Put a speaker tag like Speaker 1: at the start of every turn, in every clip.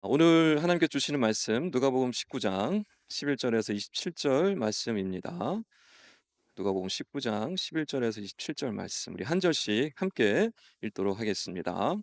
Speaker 1: 오늘 하나님께 주시는 말씀 누가복음 19장 11절에서 27절 말씀입니다. 누가복음 19장 11절에서 27절 말씀 우리 한 절씩 함께 읽도록 하겠습니다.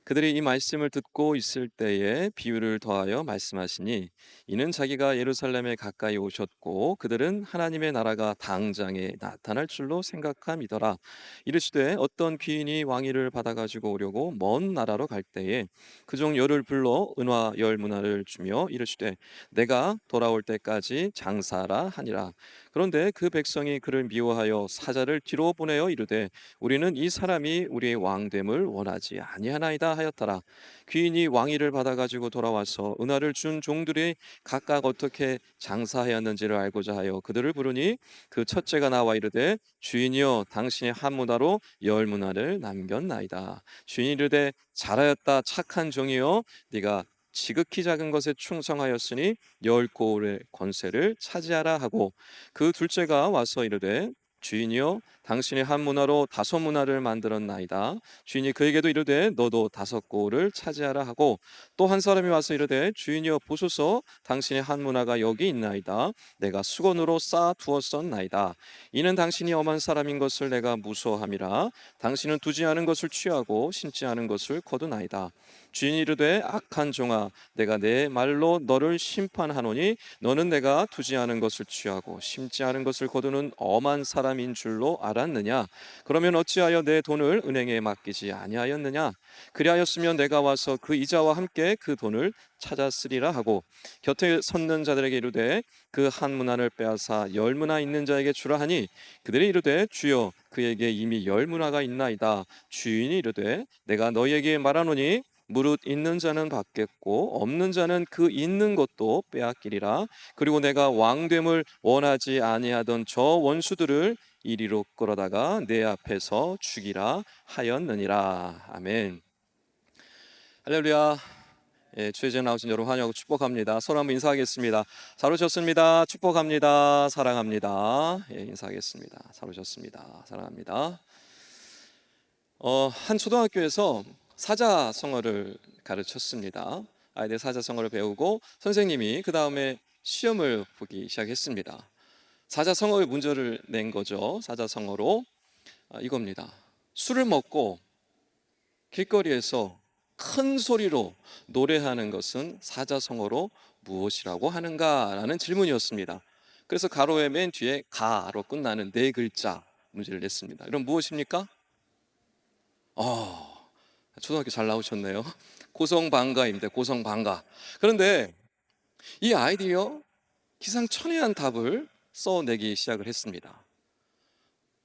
Speaker 1: 그들이 이 말씀을 듣고 있을 때에 비유를 더하여 말씀하시니 이는 자기가 예루살렘에 가까이 오셨고 그들은 하나님의 나라가 당장에 나타날 줄로 생각함이더라. 이르시되 어떤 귀인이 왕위를 받아 가지고 오려고 먼 나라로 갈 때에 그 종 열을 불러 은화 열 문화를 주며 이르시되 내가 돌아올 때까지 장사하라 하니라. 그런데 그 백성이 그를 미워하여 사자를 뒤로 보내어 이르되 우리는 이 사람이 우리의 왕됨을 원하지 아니하나이다 하였더라. 귀인이 왕위를 받아 가지고 돌아와서 은화를 준 종들이 각각 어떻게 장사하였는지를 알고자 하여 그들을 부르니 그 첫째가 나와 이르되 주인이여 당신의 한 문화로 열 문화를 남겼나이다. 주인이 이르되 잘하였다 착한 종이여 네가 지극히 작은 것에 충성하였으니 열 고을의 권세를 차지하라 하고 그 둘째가 와서 이르되 주인이여 당신의 한 문화로 다섯 문화를 만들었나이다. 주인이 그에게도 이르되 너도 다섯 고을을 차지하라 하고 또 한 사람이 와서 이르되 주인이여 보소서 당신의 한 문화가 여기 있나이다. 내가 수건으로 쌓아 두었었나이다. 이는 당신이 엄한 사람인 것을 내가 무서워함이라. 당신은 두지 않은 것을 취하고 심지 않은 것을 거두나이다. 주인이 이르되 악한 종아 내가 내 말로 너를 심판하노니 너는 내가 두지 않은 것을 취하고 심지 않은 것을 거두는 엄한 사람인 줄로 알았느냐? 그러면 어찌하여 내 돈을 은행에 맡기지 아니하였느냐? 그리하였으면 내가 와서 그 이자와 함께 그 돈을 찾았으리라 하고 곁에 섰는 자들에게 이르되 그 한 문화를 빼앗아 열 문화 있는 자에게 주라 하니 그들이 이르되 주여 그에게 이미 열 문화가 있나이다. 주인이 이르되 내가 너희에게 말하노니 무릇 있는 자는 받겠고 없는 자는 그 있는 것도 빼앗기리라. 그리고 내가 왕됨을 원하지 아니하던 저 원수들을 이리로 끌어다가 내 앞에서 죽이라 하였느니라. 아멘. 할렐루야. 예, 주의제 나오신 여러분 환영하고 축복합니다. 서로 한번 인사하겠습니다. 잘 오셨습니다. 축복합니다. 사랑합니다. 예, 인사하겠습니다. 잘 오셨습니다. 사랑합니다. 한 초등학교에서 사자성어를 가르쳤습니다. 아이들 사자성어를 배우고 선생님이 그 다음에 시험을 보기 시작했습니다. 사자성어의 문제를 낸 거죠. 사자성어로 이겁니다. 술을 먹고 길거리에서 큰 소리로 노래하는 것은 사자성어로 무엇이라고 하는가라는 질문이었습니다. 그래서 가로의 맨 뒤에 가로 끝나는 네 글자 문제를 냈습니다. 이건 무엇입니까? 초등학교 잘 나오셨네요. 고성방가입니다. 고성방가. 그런데 이 아이디어 기상천외한 답을 써내기 시작을 했습니다.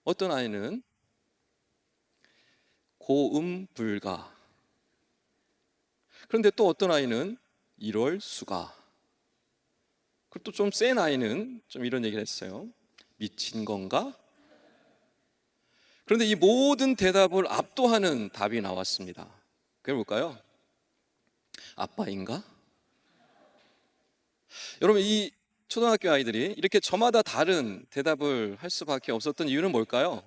Speaker 1: 어떤 아이는 고음불가. 그런데 또 어떤 아이는 이럴수가. 그리고 또 좀 센 아이는 좀 이런 얘기를 했어요. 미친 건가? 그런데 이 모든 대답을 압도하는 답이 나왔습니다. 그게 뭘까요? 아빠인가? 여러분, 이 초등학교 아이들이 이렇게 저마다 다른 대답을 할 수밖에 없었던 이유는 뭘까요?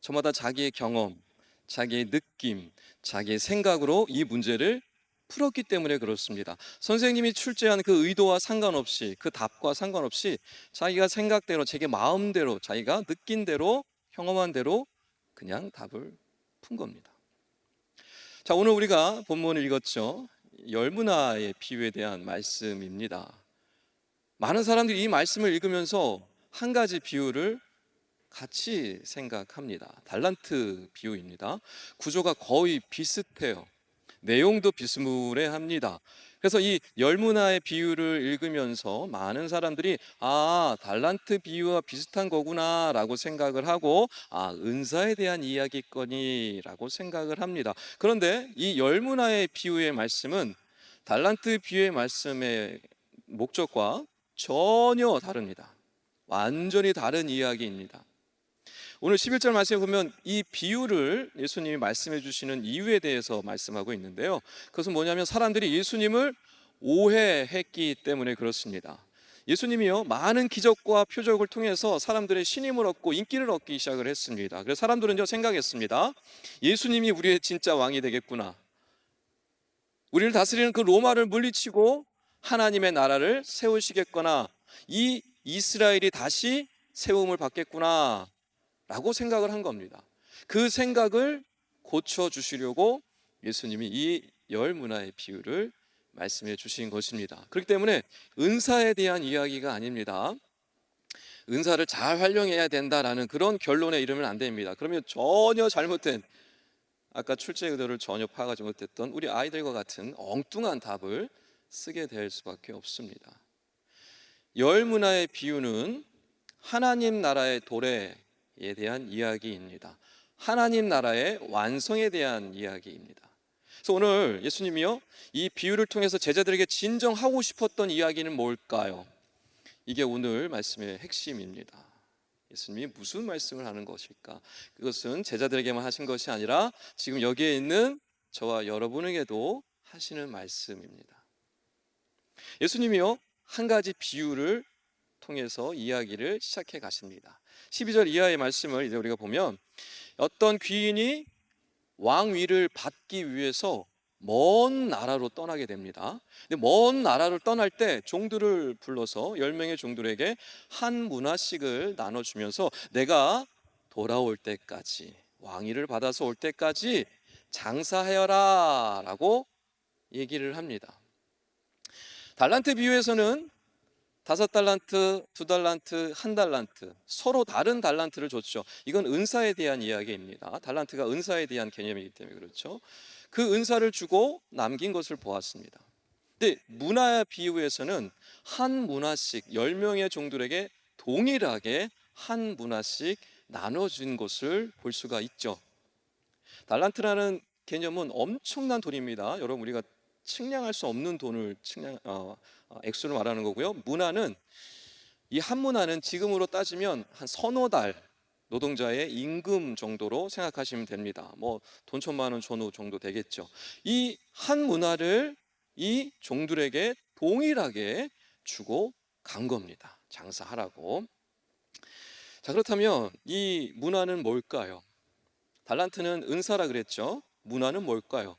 Speaker 1: 저마다 자기의 경험, 자기의 느낌, 자기의 생각으로 이 문제를 풀었기 때문에 그렇습니다. 선생님이 출제한 그 의도와 상관없이, 그 답과 상관없이 자기가 생각대로, 자기 마음대로, 자기가 느낀 대로, 경험한 대로 그냥 답을 푼 겁니다. 자, 오늘 우리가 본문을 읽었죠. 열문화의 비유에 대한 말씀입니다. 많은 사람들이 이 말씀을 읽으면서 한 가지 비유를 같이 생각합니다. 달란트 비유입니다. 구조가 거의 비슷해요. 내용도 비스무리합니다. 그래서 이 열문화의 비유를 읽으면서 많은 사람들이 달란트 비유와 비슷한 거구나라고 생각을 하고 은사에 대한 이야기거니라고 생각을 합니다. 그런데 이 열문화의 비유의 말씀은 달란트 비유의 말씀의 목적과 전혀 다릅니다. 완전히 다른 이야기입니다. 오늘 11절 말씀에 보면 이 비유를 예수님이 말씀해 주시는 이유에 대해서 말씀하고 있는데요. 그것은 뭐냐면 사람들이 예수님을 오해했기 때문에 그렇습니다. 예수님이요 많은 기적과 표적을 통해서 사람들의 신임을 얻고 인기를 얻기 시작을 했습니다. 그래서 사람들은요 생각했습니다. 예수님이 우리의 진짜 왕이 되겠구나. 우리를 다스리는 그 로마를 물리치고 하나님의 나라를 세우시겠거나 이 이스라엘이 다시 세움을 받겠구나 라고 생각을 한 겁니다. 그 생각을 고쳐주시려고 예수님이 이 열 문화의 비유를 말씀해 주신 것입니다. 그렇기 때문에 은사에 대한 이야기가 아닙니다. 은사를 잘 활용해야 된다라는 그런 결론에 이르면 안 됩니다. 그러면 전혀 잘못된, 아까 출제 의도를 전혀 파악하지 못했던 우리 아이들과 같은 엉뚱한 답을 쓰게 될 수밖에 없습니다. 열 문화의 비유는 하나님 나라의 도래에 대한 이야기입니다. 하나님 나라의 완성에 대한 이야기입니다. 그래서 오늘 예수님이요, 이 비유를 통해서 제자들에게 진정하고 싶었던 이야기는 뭘까요? 이게 오늘 말씀의 핵심입니다. 예수님이 무슨 말씀을 하는 것일까? 그것은 제자들에게만 하신 것이 아니라 지금 여기에 있는 저와 여러분에게도 하시는 말씀입니다. 예수님이요, 한 가지 비유를 통해서 이야기를 시작해 가십니다. 12절 이하의 말씀을 이제 우리가 보면, 어떤 귀인이 왕위를 받기 위해서 먼 나라로 떠나게 됩니다. 근데 먼 나라를 떠날 때 종들을 불러서 10명의 종들에게 한 문화씩을 나눠주면서 내가 돌아올 때까지, 왕위를 받아서 올 때까지 장사하여라 라고 얘기를 합니다. 달란트 비유에서는 5달란트, 2달란트, 1달란트, 서로 다른 달란트를 줬죠. 이건 은사에 대한 이야기입니다. 달란트가 은사에 대한 개념이기 때문에 그렇죠. 그 은사를 주고 남긴 것을 보았습니다. 근데 문화 비유에서는 한 문화씩 10명의 종들에게 동일하게 한 문화씩 나눠준 것을 볼 수가 있죠. 달란트라는 개념은 엄청난 돈입니다. 여러분, 우리가 측량할 수 없는 돈을 액수를 말하는 거고요. 문화는, 이 한 문화는 지금으로 따지면 한 서너 달 노동자의 임금 정도로 생각하시면 됩니다. 뭐 돈 1,000만 원 전후 정도 되겠죠. 이 한 문화를 이 종들에게 동일하게 주고 간 겁니다. 장사하라고. 자, 그렇다면 이 문화는 뭘까요? 달란트는 은사라 그랬죠. 문화는 뭘까요?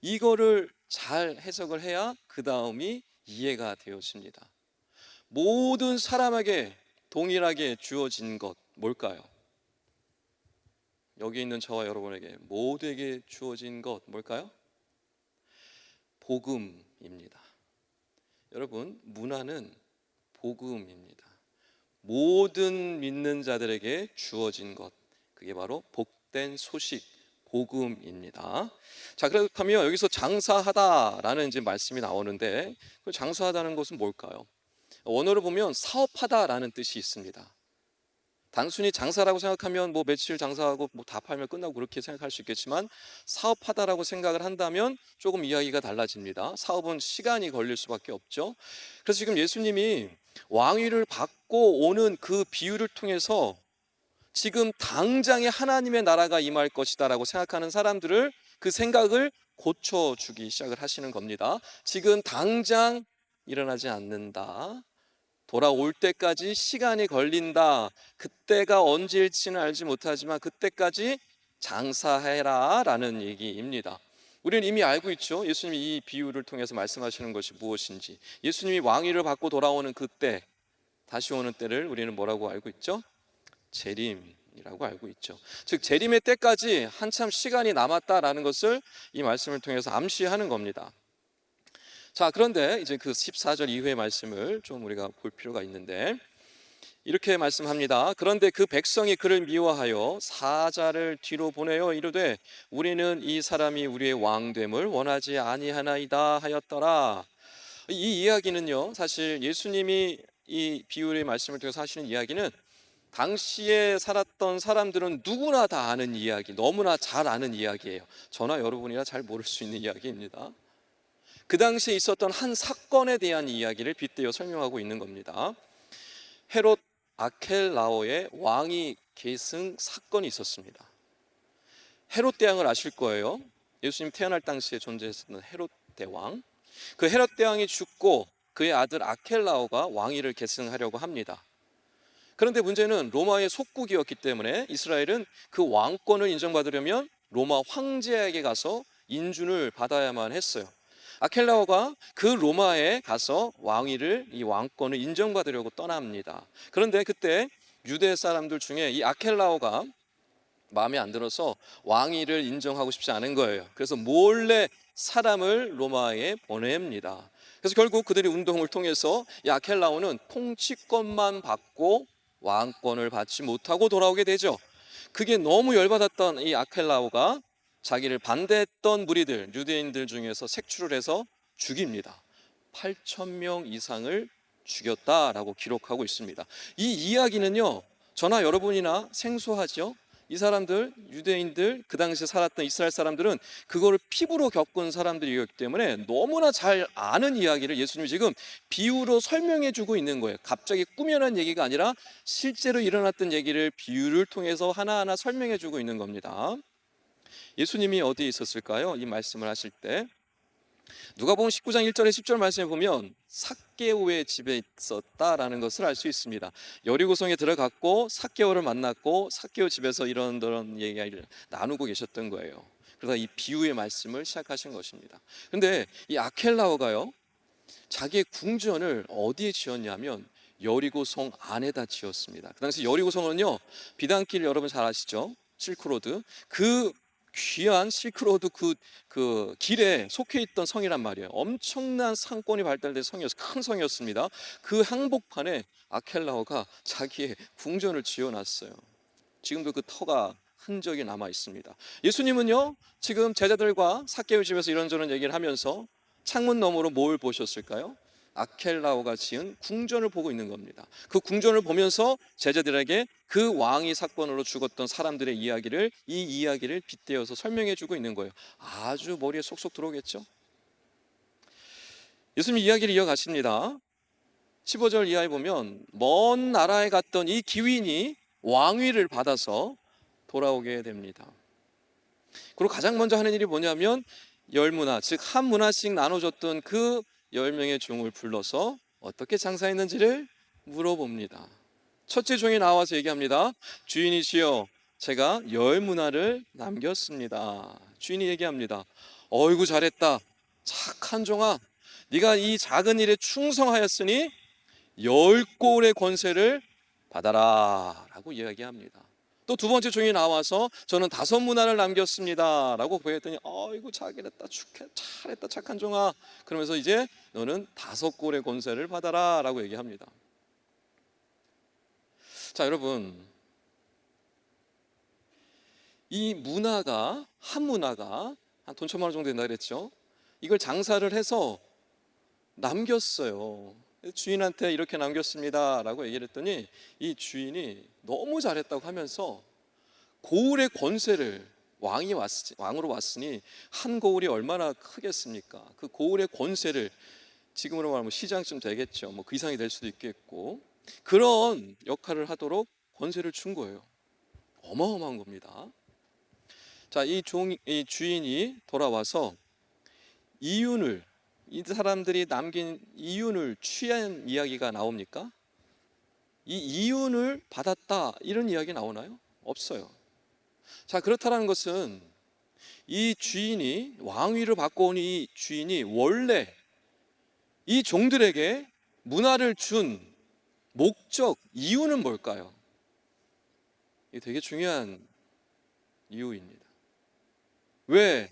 Speaker 1: 이거를 잘 해석을 해야 그 다음이 이해가 되어집니다. 모든 사람에게 동일하게 주어진 것 뭘까요? 여기 있는 저와 여러분에게 모두에게 주어진 것 뭘까요? 복음입니다. 여러분, 문화는 복음입니다. 모든 믿는 자들에게 주어진 것, 그게 바로 복된 소식, 복음입니다. 자, 그렇다면 여기서 장사하다라는 이제 말씀이 나오는데, 그 장사하다는 것은 뭘까요? 원어로 보면 사업하다라는 뜻이 있습니다. 단순히 장사라고 생각하면 뭐 며칠 장사하고 뭐 다 팔면 끝나고 그렇게 생각할 수 있겠지만, 사업하다라고 생각을 한다면 조금 이야기가 달라집니다. 사업은 시간이 걸릴 수밖에 없죠. 그래서 지금 예수님이 왕위를 받고 오는 그 비유를 통해서 지금 당장에 하나님의 나라가 임할 것이다 라고 생각하는 사람들을, 그 생각을 고쳐주기 시작을 하시는 겁니다. 지금 당장 일어나지 않는다, 돌아올 때까지 시간이 걸린다, 그때가 언제일지는 알지 못하지만 그때까지 장사해라 라는 얘기입니다. 우리는 이미 알고 있죠. 예수님이 이 비유를 통해서 말씀하시는 것이 무엇인지. 예수님이 왕위를 받고 돌아오는 그때, 다시 오는 때를 우리는 뭐라고 알고 있죠? 재림이라고 알고 있죠. 즉 재림의 때까지 한참 시간이 남았다라는 것을 이 말씀을 통해서 암시하는 겁니다. 자, 그런데 이제 그 14절 이후의 말씀을 좀 우리가 볼 필요가 있는데, 이렇게 말씀합니다. 그런데 그 백성이 그를 미워하여 사자를 뒤로 보내어 이르되 우리는 이 사람이 우리의 왕됨을 원하지 아니하나이다 하였더라. 이 이야기는요, 사실 예수님이 이 비유의 말씀을 통해서 하시는 이야기는 당시에 살았던 사람들은 누구나 다 아는 이야기, 너무나 잘 아는 이야기예요. 저나 여러분이나 잘 모를 수 있는 이야기입니다. 그 당시에 있었던 한 사건에 대한 이야기를 빗대어 설명하고 있는 겁니다. 헤롯 아켈라오의 왕위 계승 사건이 있었습니다. 헤롯 대왕을 아실 거예요. 예수님 태어날 당시에 존재했었던 헤롯 대왕. 그 헤롯 대왕이 죽고 그의 아들 아켈라오가 왕위를 계승하려고 합니다. 그런데 문제는 로마의 속국이었기 때문에 이스라엘은 그 왕권을 인정받으려면 로마 황제에게 가서 인준을 받아야만 했어요. 아켈라오가 그 로마에 가서 이 왕권을 인정받으려고 떠납니다. 그런데 그때 유대 사람들 중에 이 아켈라오가 마음에 안 들어서 왕위를 인정하고 싶지 않은 거예요. 그래서 몰래 사람을 로마에 보냅니다. 그래서 결국 그들이 운동을 통해서 이 아켈라오는 통치권만 받고 왕권을 받지 못하고 돌아오게 되죠. 그게 너무 열받았던 이 아켈라오가 자기를 반대했던 무리들, 유대인들 중에서 색출을 해서 죽입니다. 8천 명 이상을 죽였다라고 기록하고 있습니다. 이 이야기는요, 저나 여러분이나 생소하죠. 이 사람들, 유대인들, 그 당시에 살았던 이스라엘 사람들은 그거를 피부로 겪은 사람들이었기 때문에 너무나 잘 아는 이야기를 예수님이 지금 비유로 설명해 주고 있는 거예요. 갑자기 꾸며낸 얘기가 아니라 실제로 일어났던 얘기를 비유를 통해서 하나하나 설명해 주고 있는 겁니다. 예수님이 어디에 있었을까요? 이 말씀을 하실 때 누가복음 19장 1절에 10절 말씀에 보면 삭개오의 집에 있었다라는 것을 알 수 있습니다. 여리고성에 들어갔고 삭개오를 만났고 삭개오 집에서 이런저런 얘기를 나누고 계셨던 거예요. 그러다 이 비유의 말씀을 시작하신 것입니다. 그런데 이 아켈라오가요, 자기의 궁전을 어디에 지었냐면 여리고성 안에다 지었습니다. 그 당시 여리고성은요, 비단길 여러분 잘 아시죠? 실크로드, 그 귀한 실크로드 그 길에 속해 있던 성이란 말이에요. 엄청난 상권이 발달된 큰 성이었습니다. 그 항복판에 아켈라오가 자기의 궁전을 지어놨어요. 지금도 그 터가 흔적이 남아 있습니다. 예수님은요, 지금 제자들과 삭개오 집에서 이런저런 얘기를 하면서 창문 너머로 뭘 보셨을까요? 아켈라오가 지은 궁전을 보고 있는 겁니다. 그 궁전을 보면서 제자들에게 그 왕이 사건으로 죽었던 사람들의 이 이야기를 빗대어서 설명해 주고 있는 거예요. 아주 머리에 쏙쏙 들어오겠죠? 예수님 이야기를 이어가십니다. 15절 이하에 보면 먼 나라에 갔던 이 기윈이 왕위를 받아서 돌아오게 됩니다. 그리고 가장 먼저 하는 일이 뭐냐면 열문화, 즉 한 문화씩 나눠줬던 그 10명의 종을 불러서 어떻게 장사했는지를 물어봅니다. 첫째 종이 나와서 얘기합니다. 주인이시여, 제가 10문화를 남겼습니다. 주인이 얘기합니다. 어이구 잘했다. 착한 종아, 네가 이 작은 일에 충성하였으니 10골의 권세를 받아라 라고 이야기합니다. 또 두 번째 종이 나와서 저는 5문화를 남겼습니다 라고 고했더니 어이구 잘했다, 잘했다 착한 종아, 그러면서 이제 너는 5골의 권세를 받아라 라고 얘기합니다. 자, 여러분, 이 문화가 한 문화가 한 돈 1,000만 원 정도 된다 그랬죠. 이걸 장사를 해서 남겼어요. 주인한테 이렇게 남겼습니다 라고 얘기를 했더니 이 주인이 너무 잘했다고 하면서 고을의 권세를, 왕으로 왔으니 한 고을이 얼마나 크겠습니까? 그 고을의 권세를, 지금으로 말하면 시장쯤 되겠죠. 뭐 그 이상이 될 수도 있겠고, 그런 역할을 하도록 권세를 준 거예요. 어마어마한 겁니다. 자, 이 주인이 돌아와서 이 사람들이 남긴 이윤을 취한 이야기가 나옵니까? 이 이윤을 받았다 이런 이야기 나오나요? 없어요. 자, 그렇다는 것은 이 주인이, 왕위를 받고 온 이 주인이 원래 이 종들에게 문화를 준 목적, 이유는 뭘까요? 이게 되게 중요한 이유입니다. 왜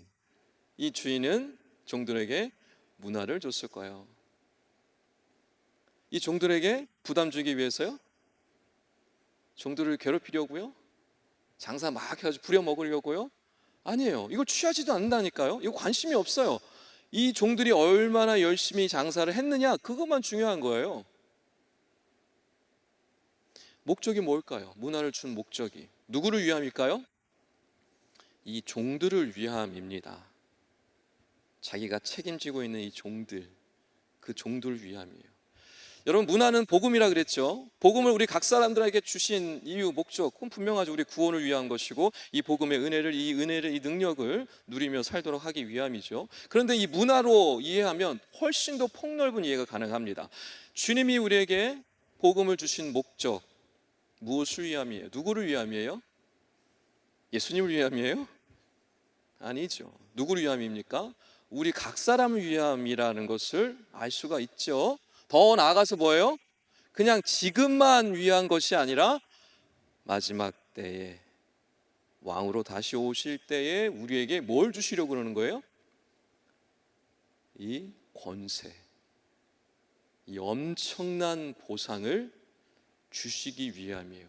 Speaker 1: 이 주인은 종들에게 문화를 줬을까요? 이 종들에게 부담 주기 위해서요? 종들을 괴롭히려고요? 장사 막 해가지고 부려먹으려고요? 아니에요. 이걸 취하지도 않는다니까요. 이거 관심이 없어요. 이 종들이 얼마나 열심히 장사를 했느냐, 그것만 중요한 거예요. 목적이 뭘까요? 문화를 준 목적이 누구를 위함일까요? 이 종들을 위함입니다. 자기가 책임지고 있는 이 종들, 그 종들을 위함이에요. 여러분, 문화는 복음이라 그랬죠. 복음을 우리 각 사람들에게 주신 이유, 목적은 분명하죠. 우리 구원을 위한 것이고, 이 복음의 은혜를, 이 능력을 누리며 살도록 하기 위함이죠. 그런데 이 문화로 이해하면 훨씬 더 폭넓은 이해가 가능합니다. 주님이 우리에게 복음을 주신 목적, 무엇을 위함이에요? 누구를 위함이에요? 예수님을 위함이에요? 아니죠. 누구를 위함입니까? 우리 각 사람을 위함이라는 것을 알 수가 있죠. 더 나아가서 뭐예요? 그냥 지금만 위한 것이 아니라 마지막 때에 왕으로 다시 오실 때에 우리에게 뭘 주시려고 그러는 거예요? 이 권세, 이 엄청난 보상을 주시기 위함이에요.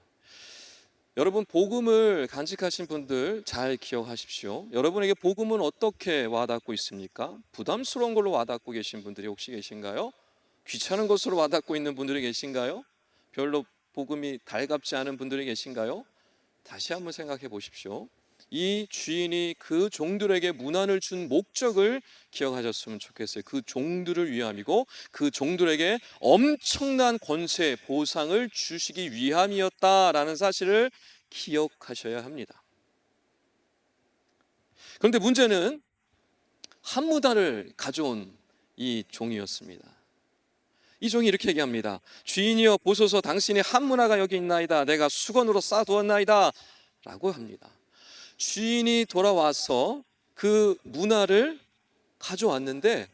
Speaker 1: 여러분, 복음을 간직하신 분들 잘 기억하십시오. 여러분에게 복음은 어떻게 와닿고 있습니까? 부담스러운 걸로 와닿고 계신 분들이 혹시 계신가요? 귀찮은 것으로 와닿고 있는 분들이 계신가요? 별로 복음이 달갑지 않은 분들이 계신가요? 다시 한번 생각해 보십시오. 이 주인이 그 종들에게 문안을 준 목적을 기억하셨으면 좋겠어요. 그 종들을 위함이고 그 종들에게 엄청난 권세, 보상을 주시기 위함이었다라는 사실을 기억하셔야 합니다. 그런데 문제는 한 문화를 가져온 이 종이었습니다. 이 종이 이렇게 얘기합니다. 주인이여 보소서, 당신의 한 문화가 여기 있나이다. 내가 수건으로 싸두었나이다 라고 합니다. 주인이 돌아와서 그 문화를 가져왔는데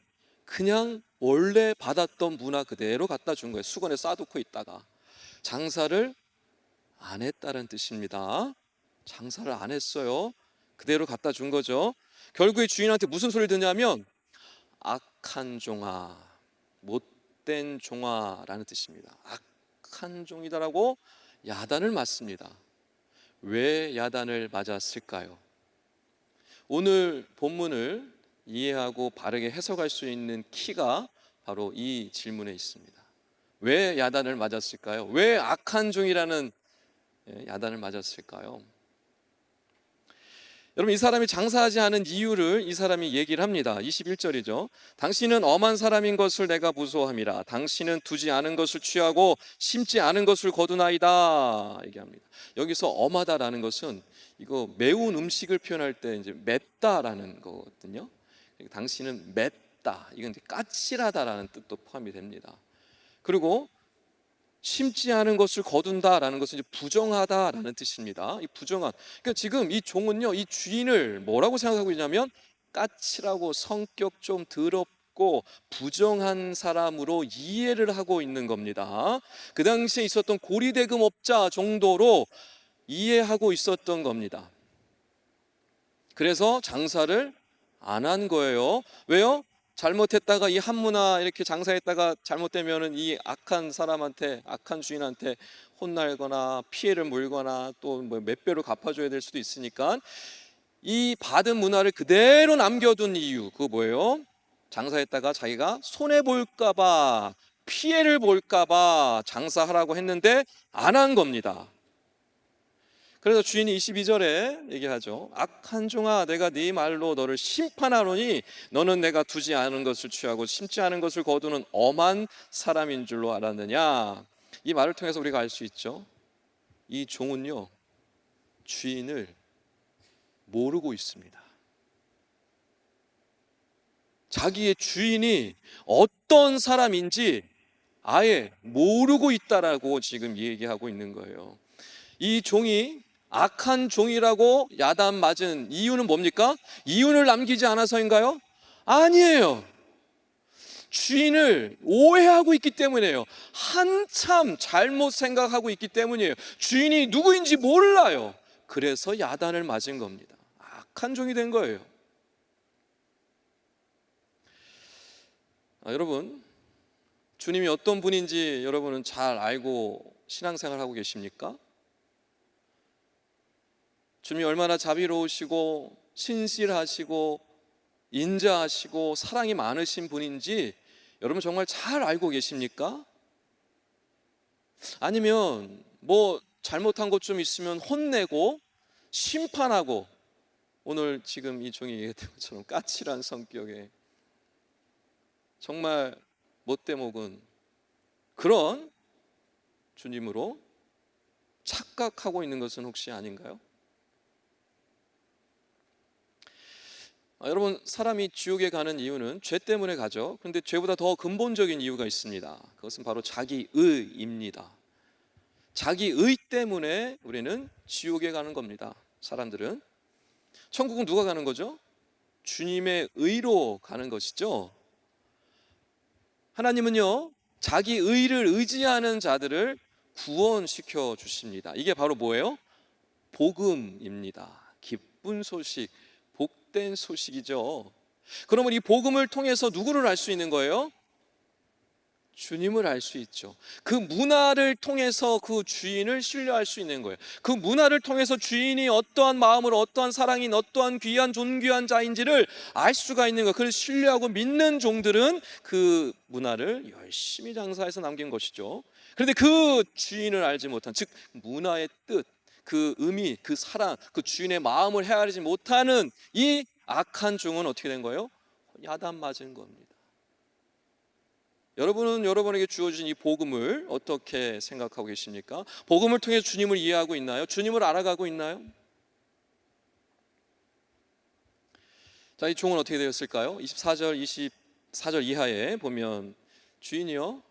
Speaker 1: 그냥 원래 받았던 문화 그대로 갖다 준 거예요. 수건에 싸두고 있다가. 장사를 안 했다는 뜻입니다. 장사를 안 했어요. 그대로 갖다 준 거죠. 결국에 주인한테 무슨 소리를 듣냐면 악한 종아, 못된 종아라는 뜻입니다. 악한 종이다라고 야단을 맞습니다. 왜 야단을 맞았을까요? 오늘 본문을 이해하고 바르게 해석할 수 있는 키가 바로 이 질문에 있습니다. 왜 야단을 맞았을까요? 왜 악한 종이라는 야단을 맞았을까요? 여러분, 이 사람이 장사하지 않은 이유를 이 사람이 얘기를 합니다. 21절이죠. 당신은 엄한 사람인 것을 내가 무서워함이라. 당신은 두지 않은 것을 취하고 심지 않은 것을 거두나이다 얘기합니다. 여기서 엄하다라는 것은 이거 매운 음식을 표현할 때 이제 맵다라는 거거든요. 당신은 맵다, 이건 까칠하다라는 뜻도 포함이 됩니다. 그리고 심지 않은 것을 거둔다라는 것은 이제 부정하다라는 뜻입니다. 이 부정한, 그러니까 지금 이 종은요, 이 주인을 뭐라고 생각하고 있냐면 까칠하고 성격 좀 더럽고 부정한 사람으로 이해를 하고 있는 겁니다. 그 당시에 있었던 고리대금업자 정도로 이해하고 있었던 겁니다. 그래서 장사를 안 한 거예요. 왜요? 잘못했다가 이 한문화 이렇게 장사했다가 잘못되면은 이 악한 사람한테, 악한 주인한테 혼날거나 피해를 물거나 또 뭐 몇 배로 갚아줘야 될 수도 있으니까 이 받은 문화를 그대로 남겨둔 이유, 그거 뭐예요? 장사했다가 자기가 손해 볼까봐, 피해를 볼까봐 장사하라고 했는데 안 한 겁니다. 그래서 주인이 22절에 얘기하죠. 악한 종아, 내가 네 말로 너를 심판하노니 너는 내가 두지 않은 것을 취하고 심지 않은 것을 거두는 엄한 사람인 줄로 알았느냐. 이 말을 통해서 우리가 알 수 있죠. 이 종은요, 주인을 모르고 있습니다. 자기의 주인이 어떤 사람인지 아예 모르고 있다라고 지금 얘기하고 있는 거예요. 이 종이 악한 종이라고 야단 맞은 이유는 뭡니까? 이윤을 남기지 않아서인가요? 아니에요. 주인을 오해하고 있기 때문이에요. 한참 잘못 생각하고 있기 때문이에요. 주인이 누구인지 몰라요. 그래서 야단을 맞은 겁니다. 악한 종이 된 거예요. 여러분, 주님이 어떤 분인지 여러분은 잘 알고 신앙생활하고 계십니까? 주님이 얼마나 자비로우시고 신실하시고 인자하시고 사랑이 많으신 분인지 여러분 정말 잘 알고 계십니까? 아니면 뭐 잘못한 것 좀 있으면 혼내고 심판하고, 오늘 지금 이 종이 얘기했던 것처럼 까칠한 성격에 정말 못돼 먹은 그런 주님으로 착각하고 있는 것은 혹시 아닌가요? 여러분, 사람이 지옥에 가는 이유는 죄 때문에 가죠. 그런데 죄보다 더 근본적인 이유가 있습니다. 그것은 바로 자기의입니다. 자기의 때문에 우리는 지옥에 가는 겁니다. 사람들은. 천국은 누가 가는 거죠? 주님의 의로 가는 것이죠. 하나님은요, 자기 의를 의지하는 자들을 구원시켜 주십니다. 이게 바로 뭐예요? 복음입니다. 기쁜 소식, 복된 소식이죠. 그러면 이 복음을 통해서 누구를 알 수 있는 거예요? 주님을 알 수 있죠. 그 문화를 통해서 그 주인을 신뢰할 수 있는 거예요. 그 문화를 통해서 주인이 어떠한 마음으로, 어떠한 사랑인, 어떠한 귀한 존귀한 자인지를 알 수가 있는 거예요. 그를 신뢰하고 믿는 종들은 그 문화를 열심히 장사해서 남긴 것이죠. 그런데 그 주인을 알지 못한, 즉 문화의 뜻, 그 의미, 그 사랑, 그 주인의 마음을 헤아리지 못하는 이 악한 종은 어떻게 된 거예요? 야단 맞은 겁니다. 여러분은 여러분에게 주어진 이 복음을 어떻게 생각하고 계십니까? 복음을 통해 주님을 이해하고 있나요? 주님을 알아가고 있나요? 자, 이 종은 어떻게 되었을까요? 24절, 24절 이하에 보면 주인이요,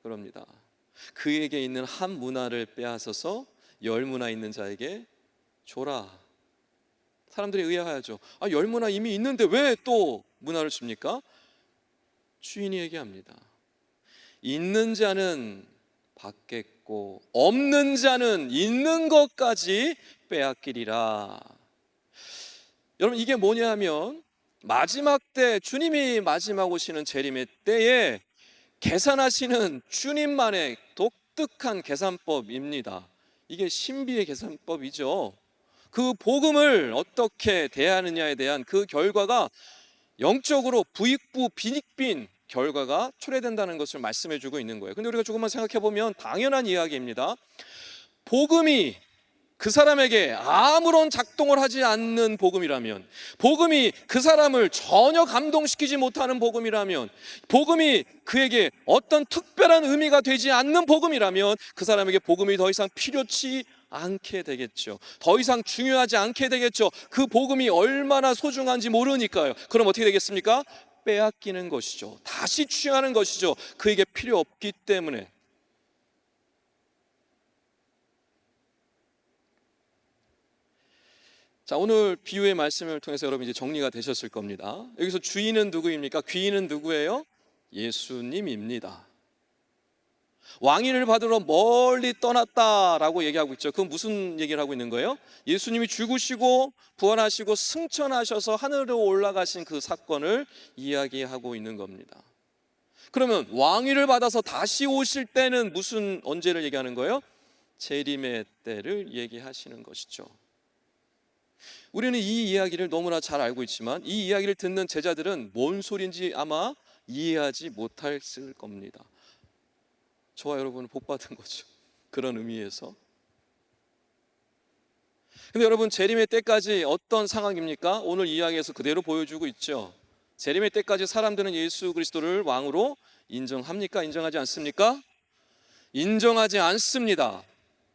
Speaker 1: 그럽니다. 그에게 있는 한 문화를 빼앗아서 10문화 있는 자에게 줘라. 사람들이 의아해하죠. 10문화 이미 있는데 왜 또 문화를 줍니까? 주인이 얘기합니다. 있는 자는 받겠고 없는 자는 있는 것까지 빼앗기리라. 여러분, 이게 뭐냐 하면 마지막 때, 주님이 마지막 오시는 재림의 때에 계산하시는 주님만의 독특한 계산법입니다. 이게 신비의 계산법이죠. 그 복음을 어떻게 대하느냐에 대한 그 결과가 영적으로 부익부 빈익빈 결과가 초래된다는 것을 말씀해 주고 있는 거예요. 근데 우리가 조금만 생각해 보면 당연한 이야기입니다. 복음이 그 사람에게 아무런 작동을 하지 않는 복음이라면, 복음이 그 사람을 전혀 감동시키지 못하는 복음이라면, 복음이 그에게 어떤 특별한 의미가 되지 않는 복음이라면 그 사람에게 복음이 더 이상 필요치 않게 되겠죠. 더 이상 중요하지 않게 되겠죠. 그 복음이 얼마나 소중한지 모르니까요. 그럼 어떻게 되겠습니까? 빼앗기는 것이죠. 다시 취하는 것이죠. 그에게 필요 없기 때문에. 자, 오늘 비유의 말씀을 통해서 여러분 이제 정리가 되셨을 겁니다. 여기서 주인은 누구입니까? 귀인은 누구예요? 예수님입니다. 왕위를 받으러 멀리 떠났다라고 얘기하고 있죠. 그건 무슨 얘기를 하고 있는 거예요? 예수님이 죽으시고 부활하시고 승천하셔서 하늘로 올라가신 그 사건을 이야기하고 있는 겁니다. 그러면 왕위를 받아서 다시 오실 때는 무슨 언제를 얘기하는 거예요? 재림의 때를 얘기하시는 것이죠. 우리는 이 이야기를 너무나 잘 알고 있지만 이 이야기를 듣는 제자들은 뭔 소리인지 아마 이해하지 못했을 겁니다. 저와 여러분은 복 받은 거죠. 그런 의미에서. 근데 여러분, 재림의 때까지 어떤 상황입니까? 오늘 이야기에서 그대로 보여주고 있죠. 재림의 때까지 사람들은 예수 그리스도를 왕으로 인정합니까? 인정하지 않습니까? 인정하지 않습니다.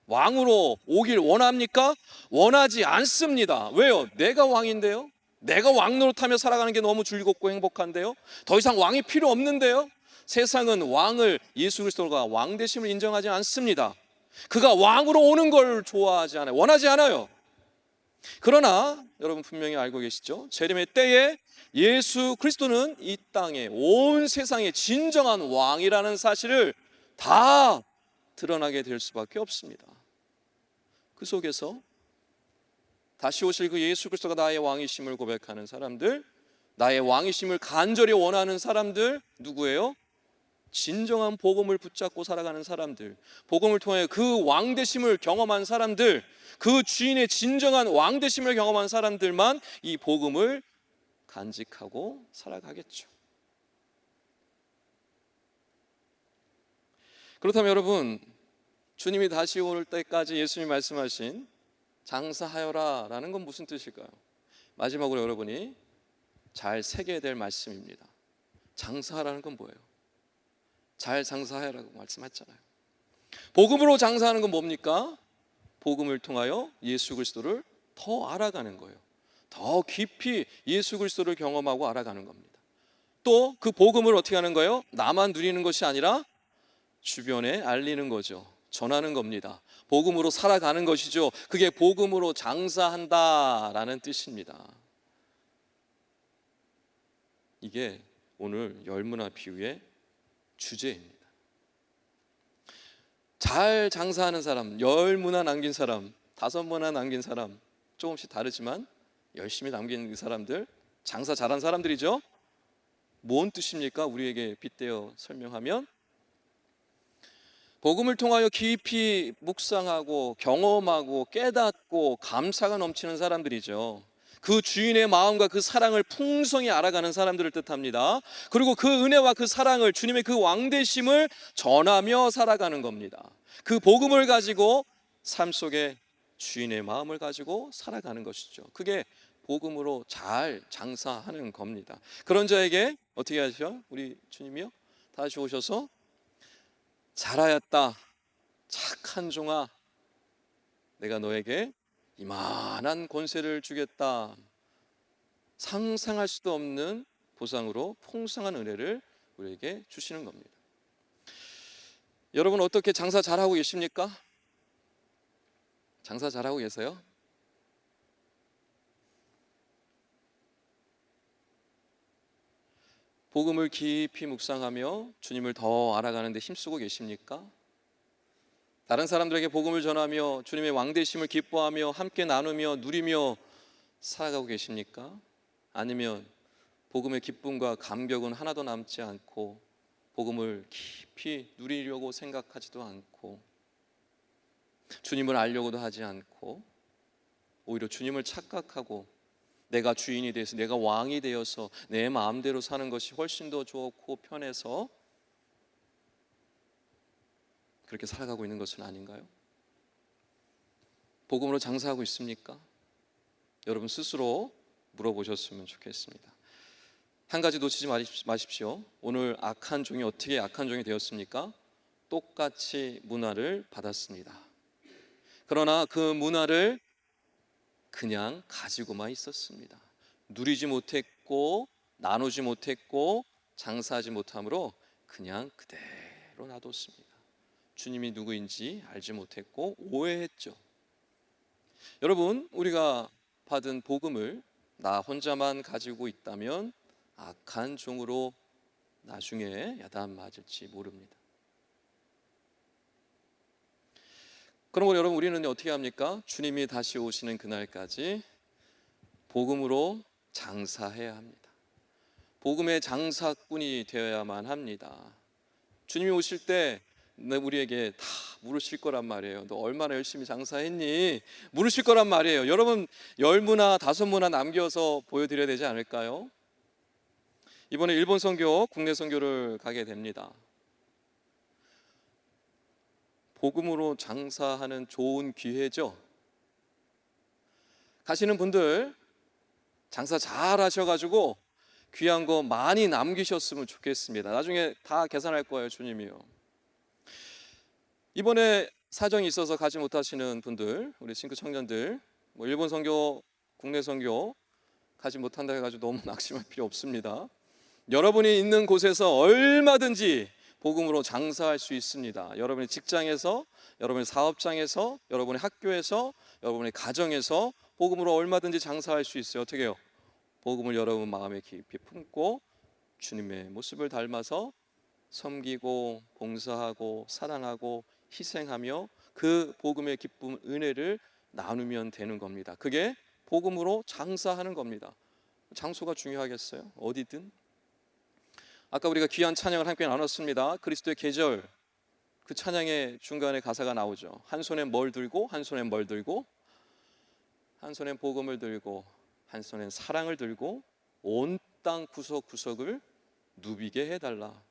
Speaker 1: 왕으로 오길 원합니까? 원하지 않습니다. 왜요? 내가 왕인데요? 내가 왕 노릇하며 살아가는 게 너무 즐겁고 행복한데요? 더 이상 왕이 필요 없는데요? 세상은 왕을, 예수 그리스도가 왕 되심을 인정하지 않습니다. 그가 왕으로 오는 걸 좋아하지 않아요. 원하지 않아요. 그러나 여러분 분명히 알고 계시죠? 재림의 때에 예수 그리스도는 이 땅에, 온 세상의 진정한 왕이라는 사실을 다 드러나게 될 수밖에 없습니다. 그 속에서 다시 오실 그 예수 그리스도가 나의 왕이심을 고백하는 사람들, 나의 왕이심을 간절히 원하는 사람들, 누구예요? 진정한 복음을 붙잡고 살아가는 사람들, 복음을 통해 그 왕되심을 경험한 사람들, 그 주인의 진정한 왕되심을 경험한 사람들만 이 복음을 간직하고 살아가겠죠. 그렇다면 여러분, 주님이 다시 올 때까지 예수님이 말씀하신 장사하여라 라는 건 무슨 뜻일까요? 마지막으로 여러분이 잘 새겨야 될 말씀입니다. 장사하라는 건 뭐예요? 잘 장사하라고 말씀했잖아요. 복음으로 장사하는 건 뭡니까? 복음을 통하여 예수 그리스도를 더 알아가는 거예요. 더 깊이 예수 그리스도를 경험하고 알아가는 겁니다. 또 그 복음을 어떻게 하는 거예요? 나만 누리는 것이 아니라 주변에 알리는 거죠. 전하는 겁니다. 복음으로 살아가는 것이죠. 그게 복음으로 장사한다라는 뜻입니다. 이게 오늘 열문화 비유의 주제입니다. 잘 장사하는 사람, 10문화 남긴 사람, 5문화 남긴 사람, 조금씩 다르지만 열심히 남긴 그 사람들, 장사 잘한 사람들이죠. 뭔 뜻입니까? 우리에게 빗대어 설명하면 복음을 통하여 깊이 묵상하고 경험하고 깨닫고 감사가 넘치는 사람들이죠. 그 주인의 마음과 그 사랑을 풍성히 알아가는 사람들을 뜻합니다. 그리고 그 은혜와 그 사랑을, 주님의 그 왕되심을 전하며 살아가는 겁니다. 그 복음을 가지고 삶 속에 주인의 마음을 가지고 살아가는 것이죠. 그게 복음으로 잘 장사하는 겁니다. 그런 자에게 어떻게 하시죠? 우리 주님이요? 다시 오셔서 잘하였다 착한 종아, 내가 너에게 이만한 권세를 주겠다. 상상할 수도 없는 보상으로 풍성한 은혜를 우리에게 주시는 겁니다. 여러분 어떻게 장사 잘하고 계십니까? 장사 잘하고 계세요? 복음을 깊이 묵상하며 주님을 더 알아가는 데 힘쓰고 계십니까? 다른 사람들에게 복음을 전하며 주님의 왕되심을 기뻐하며 함께 나누며 누리며 살아가고 계십니까? 아니면 복음의 기쁨과 감격은 하나도 남지 않고 복음을 깊이 누리려고 생각하지도 않고 주님을 알려고도 하지 않고 오히려 주님을 착각하고 내가 주인이 돼서 내가 왕이 되어서 내 마음대로 사는 것이 훨씬 더 좋고 편해서 그렇게 살아가고 있는 것은 아닌가요? 복음으로 장사하고 있습니까? 여러분 스스로 물어보셨으면 좋겠습니다. 한 가지 놓치지 마십시오. 오늘 악한 종이 어떻게 악한 종이 되었습니까? 똑같이 문화를 받았습니다. 그러나 그 문화를 그냥 가지고만 있었습니다. 누리지 못했고 나누지 못했고 장사하지 못함으로 그냥 그대로 놔뒀습니다. 주님이 누구인지 알지 못했고 오해했죠. 여러분 우리가 받은 복음을 나 혼자만 가지고 있다면 악한 종으로 나중에 야단 맞을지 모릅니다. 그러므로 여러분 우리는 어떻게 합니까? 주님이 다시 오시는 그날까지 복음으로 장사해야 합니다. 복음의 장사꾼이 되어야만 합니다. 주님이 오실 때 우리에게 다 물으실 거란 말이에요. 너 얼마나 열심히 장사했니? 물으실 거란 말이에요. 여러분 10문화 5문화 남겨서 보여드려야 되지 않을까요? 이번에 일본 선교, 국내 선교를 가게 됩니다. 복음으로 장사하는 좋은 기회죠. 가시는 분들 장사 잘 하셔가지고 귀한 거 많이 남기셨으면 좋겠습니다. 나중에 다 계산할 거예요, 주님이요. 이번에 사정이 있어서 가지 못하시는 분들, 우리 친구 청년들, 일본 선교, 국내 선교 가지 못한다 해가지고 너무 낙심할 필요 없습니다. 여러분이 있는 곳에서 얼마든지 복음으로 장사할 수 있습니다. 여러분의 직장에서, 여러분의 사업장에서, 여러분의 학교에서, 여러분의 가정에서 복음으로 얼마든지 장사할 수 있어요. 어떻게 해요? 복음을 여러분 마음에 깊이 품고 주님의 모습을 닮아서 섬기고 봉사하고 사랑하고 희생하며 그 복음의 기쁨, 은혜를 나누면 되는 겁니다. 그게 복음으로 장사하는 겁니다. 장소가 중요하겠어요? 어디든. 아까 우리가 귀한 찬양을 함께 나눴습니다. 그리스도의 계절, 그 찬양의 중간에 가사가 나오죠. 한 손에 뭘 들고, 한 손에 뭘 들고, 한 손에 복음을 들고, 한 손에 사랑을 들고 온 땅 구석구석을 누비게 해달라.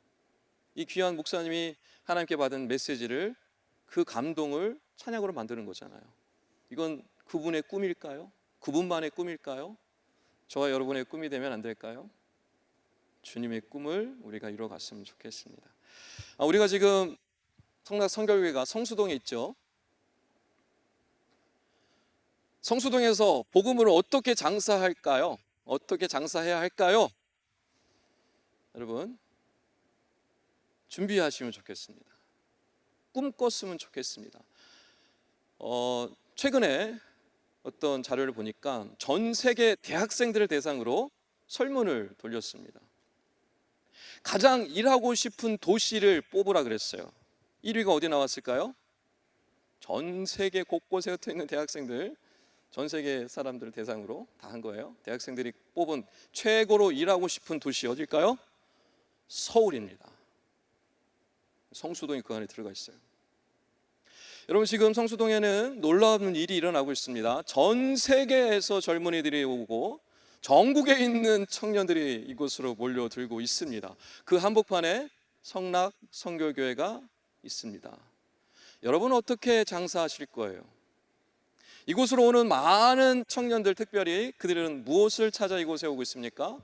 Speaker 1: 이 귀한 목사님이 하나님께 받은 메시지를, 그 감동을 찬양으로 만드는 거잖아요. 이건 그분의 꿈일까요? 그분만의 꿈일까요? 저와 여러분의 꿈이 되면 안 될까요? 주님의 꿈을 우리가 이뤄갔으면 좋겠습니다. 우리가 지금 성락 성결교회가 성수동에 있죠. 성수동에서 복음을 어떻게 장사할까요? 어떻게 장사해야 할까요? 여러분 준비하시면 좋겠습니다. 꿈꿨으면 좋겠습니다. 최근에 어떤 자료를 보니까 전 세계 대학생들을 대상으로 설문을 돌렸습니다. 가장 일하고 싶은 도시를 뽑으라 그랬어요. 1위가 어디 나왔을까요? 전 세계 곳곳에 흩어 있는 대학생들, 전 세계 사람들을 대상으로 다 한 거예요. 대학생들이 뽑은 최고로 일하고 싶은 도시 어딜까요? 서울입니다. 성수동이 그 안에 들어가 있어요. 여러분, 지금 성수동에는 놀라운 일이 일어나고 있습니다. 전 세계에서 젊은이들이 오고 전국에 있는 청년들이 이곳으로 몰려들고 있습니다. 그 한복판에 성락 성결교회가 있습니다. 여러분, 어떻게 장사하실 거예요? 이곳으로 오는 많은 청년들, 특별히 그들은 무엇을 찾아 이곳에 오고 있습니까?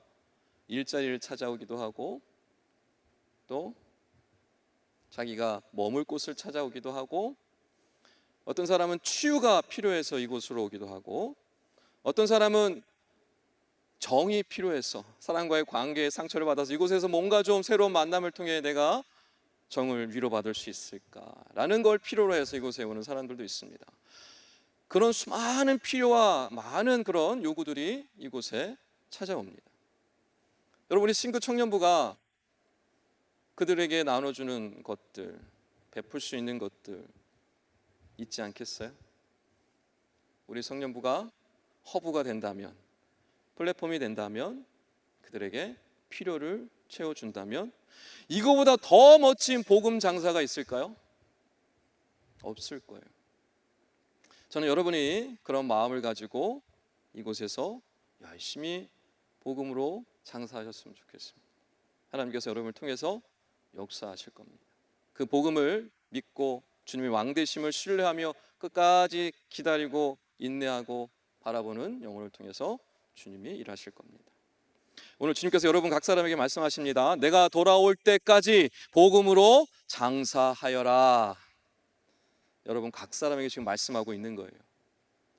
Speaker 1: 일자리를 찾아오기도 하고, 또 자기가 머물 곳을 찾아오기도 하고, 어떤 사람은 치유가 필요해서 이곳으로 오기도 하고, 어떤 사람은 정이 필요해서 사람과의 관계에 상처를 받아서 이곳에서 뭔가 좀 새로운 만남을 통해 내가 정을 위로받을 수 있을까라는 걸 필요로 해서 이곳에 오는 사람들도 있습니다. 그런 수많은 필요와 많은 그런 요구들이 이곳에 찾아옵니다. 여러분, 우리 신구 청년부가 그들에게 나눠주는 것들, 베풀 수 있는 것들 있지 않겠어요? 우리 청년부가 허브가 된다면, 플랫폼이 된다면, 그들에게 필요를 채워준다면 이거보다 더 멋진 복음 장사가 있을까요? 없을 거예요. 저는 여러분이 그런 마음을 가지고 이곳에서 열심히 복음으로 장사하셨으면 좋겠습니다. 하나님께서 여러분을 통해서 역사하실 겁니다. 그 복음을 믿고 주님의 왕되심을 신뢰하며 끝까지 기다리고 인내하고 바라보는 영혼을 통해서 주님이 일하실 겁니다. 오늘 주님께서 여러분 각 사람에게 말씀하십니다. 내가 돌아올 때까지 복음으로 장사하여라. 여러분, 각 사람에게 지금 말씀하고 있는 거예요.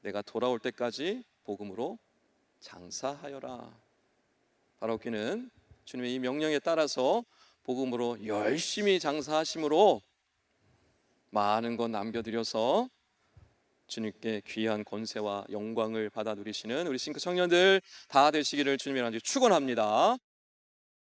Speaker 1: 내가 돌아올 때까지 복음으로 장사하여라. 바라옵기는 주님의 이 명령에 따라서 복음으로 열심히 장사하심으로 많은 것 남겨드려서 주님께 귀한 권세와 영광을 받아 누리시는 우리 싱크 청년들 다 되시기를 주님의 이름으로 축원합니다.